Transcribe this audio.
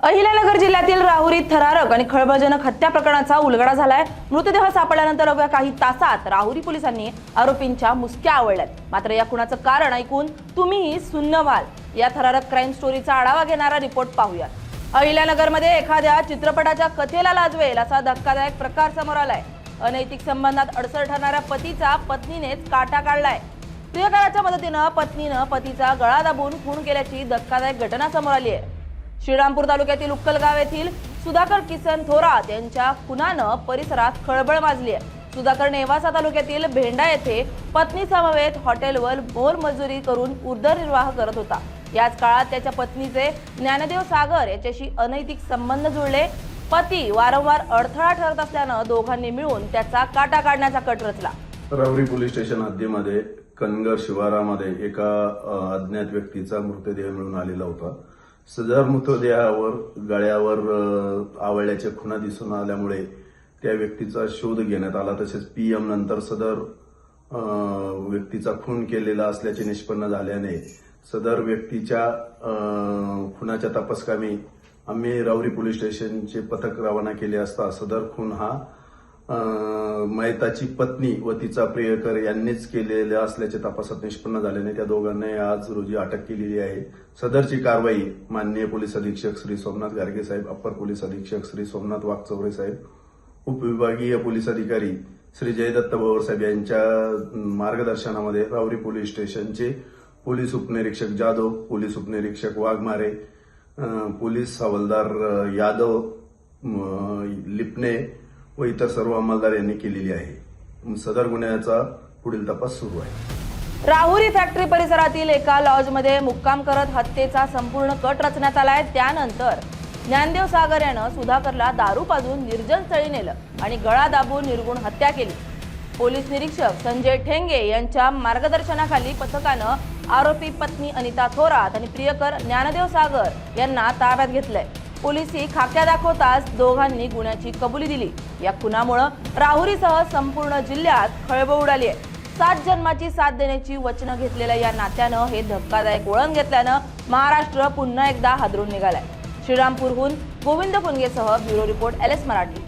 अहिल्यानगर जिल्ह्यातील राहुरीत थरारक आणि खळबळजनक हत्या प्रकरणाचा उलगडा झालाय। मृतदेह सापडल्यानंतर अवघ्या काही तासात राहुरी पोलिसांनी आरोपींच्या मुसक्या आवळल्यात। मात्र या खुनाचं कारण ऐकून तुम्हीही सुन्न व्हाल। या थरारक क्राईम स्टोरीचा आढावा घेणारा रिपोर्ट पाहूया। अहिल्यानगरमध्ये एखाद्या चित्रपटाच्या कथेला लाजवेल असा धक्कादायक प्रकार समोर आलाय। अनैतिक संबंधात अडसर ठरणाऱ्या पतीचा पत्नीनेच काटा काढलाय। प्रियकराच्या मदतीने पत्नीने पतीचा गळा दाबून खून केल्याची धक्कादायक घटना समोर आली आहे। श्रीरामपूर तालुक्यातील उक्कलगाव येथील सुधाकर किसन थोरात यांच्या खुनानं परिसरात खळबळ माजली आहे। सुधाकर नेवासा तालुक्यातील भेंडा येथे पत्नी समवेत हॉटेलवर मोलमजुरी करून उदरनिर्वाह करत होता। याच काळात त्याच्या पत्नीचे ज्ञानदेव सागर याच्याशी अनैतिक संबंध जुळले। पती वारंवार अडथळा ठरत असल्यानं दोघांनी मिळून त्याचा काटा काढण्याचा कट रचला। राहुरी पोलीस स्टेशन हद्दीमध्ये कनगर शिवारामध्ये एका अज्ञात व्यक्तीचा मृतदेह मिळून आलेला होता। सदर मृतदेहावर गळ्यावर आवळल्याच्या खुणा दिसून आल्यामुळे त्या व्यक्तीचा शोध घेण्यात आला। तसेच पीएम नंतर सदर व्यक्तीचा खून केलेला असल्याचे निष्पन्न झाल्याने सदर व्यक्तीच्या खुनाच्या तपासकामी आम्ही राहुरी पोलीस स्टेशनचे पथक रवाना केले असता सदर खून हा मयताची पत्नी व तिचा प्रियकर यांनीच केलेला असल्याचे तपासात निष्पन्न झाल्याने त्या दोघांना आज रोजी अटक केलेली आहे। सदरची कारवाई माननीय पोलीस अधीक्षक श्री सोमनाथ गार्गे साहेब, अप्पर पोलीस अधीक्षक श्री सोमनाथ वाघचौरे साहेब, उपविभागीय पोलीस अधिकारी श्री जयदत्त भवर साहेब यांच्या मार्गदर्शनामध्ये राहुरी पोलीस स्टेशनचे पोलीस उपनिरीक्षक जाधव, पोलीस उपनिरीक्षक वाघमारे, पोलीस हवालदार यादव, लिपणे व इतर सर्व अंमलदार यांनी केलेली आहे। सदर गुन्ह्याचा पुढील तपास सुरू आहे। राहुरी फॅक्टरी परिसरातील एका लॉजमध्ये मुक्काम करत हत्येचा संपूर्ण कट रचण्यात आलाय। त्यानंतर ज्ञानदेव सागर यानं सुधाकरला दारू पाजून निर्जन स्थळी नेलं आणि गळा दाबून निर्गुण हत्या केली। पोलीस निरीक्षक संजय ठेंगे यांच्या मार्गदर्शनाखाली पथकानं आरोपी पत्नी अनिता थोरात आणि प्रियकर ज्ञानदेव सागर यांना ताब्यात घेतलंय। पोलिसी खाक्या दाखवताच दोघांनी गुन्ह्याची कबुली दिली। या खुनामुळे राहुरीसह संपूर्ण जिल्ह्यात खळबळ उडाली आहे। 7 जन्माची साथ देण्याची वचनं घेतलेल्या या नात्यानं हे धक्कादायक वळण घेतल्यानं महाराष्ट्र पुन्हा एकदा हादरून निघालाय। श्रीरामपूरहून गोविंद पुनगेसह ब्युरो रिपोर्ट LS मराठी।